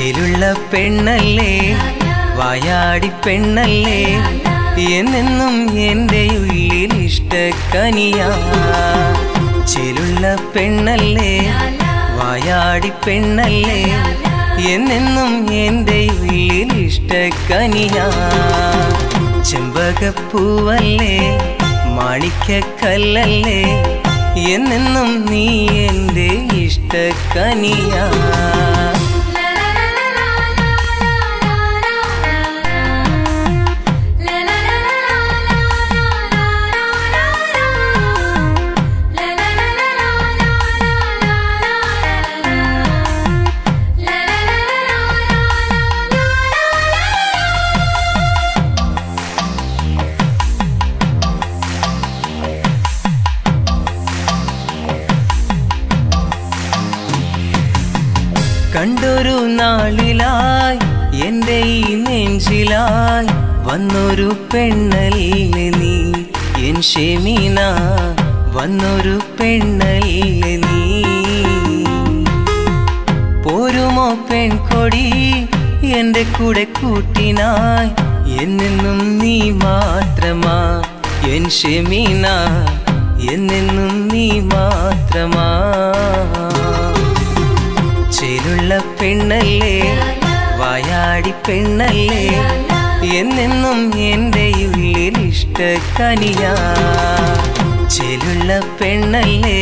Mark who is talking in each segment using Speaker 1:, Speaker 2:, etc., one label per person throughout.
Speaker 1: ചേലുള്ള പെണ്ണല്ലേ വായാടി പെണ്ണല്ലേ എന്നെന്നും എൻ്റെ ഉള്ളിൽ ഇഷ്ടക്കനിയാ ചേലുള്ള പെണ്ണല്ലേ വായാടി പെണ്ണല്ലേ എന്നെന്നും എൻ്റെ ഉള്ളിൽ ഇഷ്ടക്കനിയാ ചെമ്പകപ്പൂവല്ലേ മാണിക്കക്കല്ലല്ലേ എന്നെന്നും നീ എൻ്റെ ഇഷ്ടക്കനിയാ കണ്ടൊരു നാളിലായി എൻ്റെ ഈ നെഞ്ചിലായി വന്നൊരു പെണ്ണല്ലേ നീ എൻ ഷെമീന വന്നൊരു പെണ്ണല്ലേ നീ പോരുമോ പെൺകൊടി എൻ്റെ കൂടെ കൂട്ടിനായി എന്നെന്നും നീ മാത്രമാ എൻ ഷെമീന എന്നെന്നും നീ മാത്രമാ ചേലുള്ള പെണ്ണല്ലേ വായാടി പെണ്ണല്ലേ എന്നെന്നും എൻ്റെ ഉള്ളിൽ ഇഷ്ടക്കനിയാ ചേലുള്ള പെണ്ണല്ലേ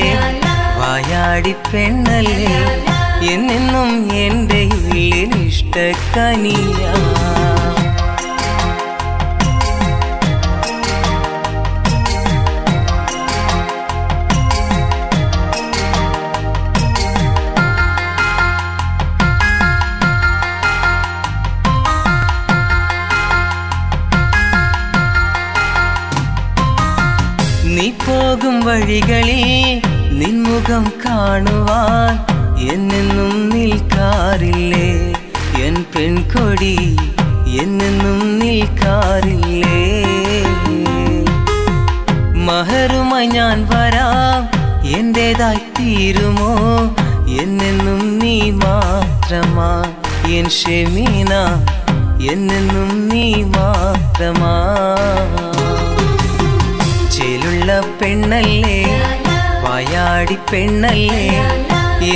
Speaker 1: വായാടി പെണ്ണല്ലേ എന്നെന്നും എൻ്റെ ഉള്ളിൽ ഇഷ്ടക്കനിയാ നീ പോകും വഴികളിൽ നിൻമുഖം കാണുവാൻ എന്നെന്നും നിൽക്കാറില്ലേ എൻ പെൺകൊടി എന്നെന്നും നിൽക്കാറില്ലേ മഹറുമായി ഞാൻ വരാം എൻ്റേതായി തീരുമോ എന്നെന്നും നീ മാത്രമാ എൻ ഷെമീന എന്നെന്നും നീ മാത്രമാ ചേലുള്ള പെണ്ണല്ലേ വായാടി പെണ്ണല്ലേ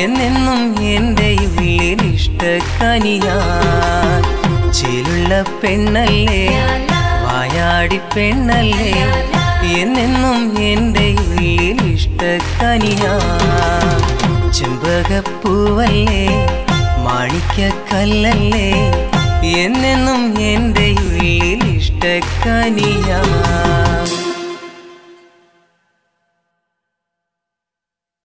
Speaker 1: എന്നെന്നും എൻ്റെ ഉള്ളിൽ ഇഷ്ടക്കനിയാ ചേലുള്ള പെണ്ണല്ലേ വായാടി പെണ്ണല്ലേ എന്നെന്നും എൻ്റെ ഉള്ളിൽ ഇഷ്ടക്കനിയാ ചെമ്പകപ്പൂവല്ലേ മാണിക്കക്കല്ലല്ലേ എന്നെന്നും എൻ്റെ ഉള്ളിൽ ഇഷ്ടക്കനിയാ